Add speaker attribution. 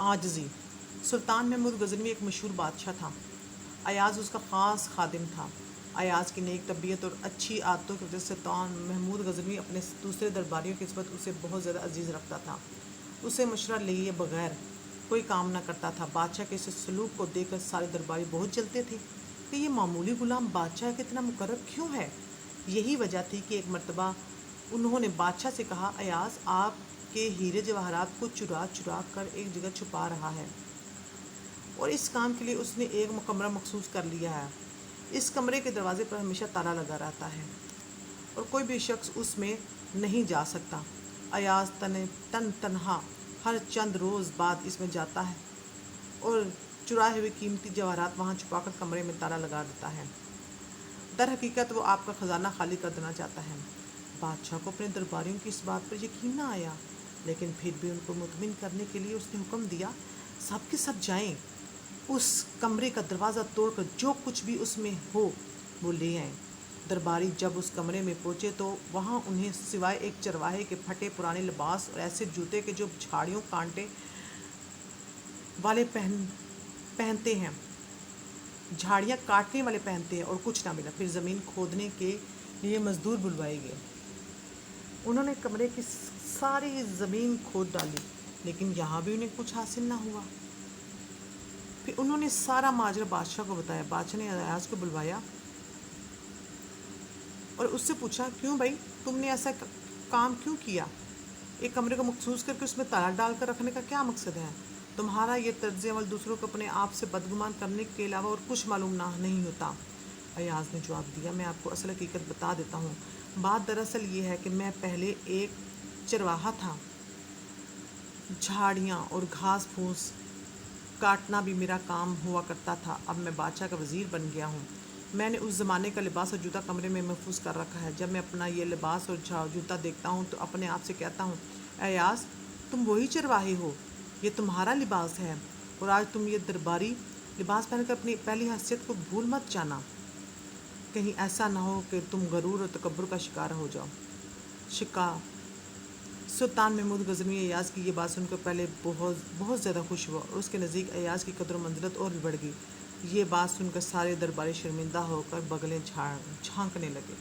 Speaker 1: आजज़ी। सुल्तान महमूद गज़नवी एक मशहूर बादशाह था। अयाज़ उसका ख़ास खादिम था। अयाज़ की नेक तबीयत और अच्छी आदतों की वजह से सुल्तान महमूद गज़नवी अपने दूसरे दरबारियों की निस्बत उसे बहुत ज़्यादा अजीज़ रखता था। उसे मशवरा लिए बगैर कोई काम न करता था। बादशाह के इस सलूक को देखकर सारे दरबारी बहुत जलते थे कि ये मामूली ग़ुलाम बादशाह के इतना मुकर्रब क्यों है। यही वजह थी कि एक मर्तबा उन्होंने बादशाह से कहा, अयाज़ आपके हीरे जवाहरात को चुरा चुरा कर एक जगह छुपा रहा है और इस काम के लिए उसने एक कमरा मखसूस कर लिया है। इस कमरे के दरवाजे पर हमेशा ताला लगा रहता है और कोई भी शख्स उसमें नहीं जा सकता। अयाज़ तनहा हर चंद रोज़ बाद इसमें जाता है और चुराए हुए कीमती जवाहरात वहाँ छुपाकर कमरे में ताला लगा देता है। दर हकीकत वो आपका ख़जाना खाली कर देना चाहता है। बादशाह को अपने दरबारियों की इस बात पर यकीन न आया, लेकिन फिर भी उनको मुतमिन करने के लिए उसने हुक्म दिया, सब के सब जाएं, उस कमरे का दरवाज़ा तोड़कर जो कुछ भी उसमें हो वो ले आएं। दरबारी जब उस कमरे में पहुँचे तो वहाँ उन्हें सिवाय एक चरवाहे के फटे पुराने लिबास और ऐसे जूते के जो झाड़ियों कांटे वाले पहनते हैं, झाड़ियाँ काटने वाले पहनते हैं, और कुछ ना मिला। फिर ज़मीन खोदने के लिए मज़दूर बुलवाए गए। उन्होंने कमरे की सारी ज़मीन खोद डाली, लेकिन यहाँ भी उन्हें कुछ हासिल ना हुआ। फिर उन्होंने सारा माजरा बादशाह को बताया। बादशाह ने अयाज़ को बुलवाया और उससे पूछा, क्यों भाई, तुमने ऐसा काम क्यों किया? एक कमरे को मखसूस करके उसमें ताला डाल कर रखने का क्या मकसद है? तुम्हारा ये तर्ज़ अमल दूसरों को अपने आप से बदगुमान करने के अलावा और कुछ मालूम नहीं होता। अयाज़ ने जवाब दिया, मैं आपको असल हकीकत बता देता हूँ। बात दरअसल ये है कि मैं पहले एक चरवाहा था। झाड़ियाँ और घास फूस काटना भी मेरा काम हुआ करता था। अब मैं बादशाह का वज़ीर बन गया हूँ। मैंने उस ज़माने का लिबास और जूता कमरे में महफूज कर रखा है। जब मैं अपना ये लिबास और जूता देखता हूँ तो अपने आप से कहता हूँ, अयाज़, तुम वही चरवाहे हो, ये तुम्हारा लिबास है और आज तुम ये दरबारी लिबास पहनकर अपनी पहली हैसियत को भूल मत जाना। कहीं ऐसा ना हो कि तुम गरूर और तकब्बुर का शिकार हो जाओ। सुल्तान महमूद गज़नवी अयाज़ की ये बात सुनकर पहले बहुत ज़्यादा खुश हुआ और उसके नज़दीक अयाज़ की कदर मंज़िलत और भी बढ़ गई। ये बात सुनकर सारे दरबारी शर्मिंदा होकर बगलें झांकने लगे।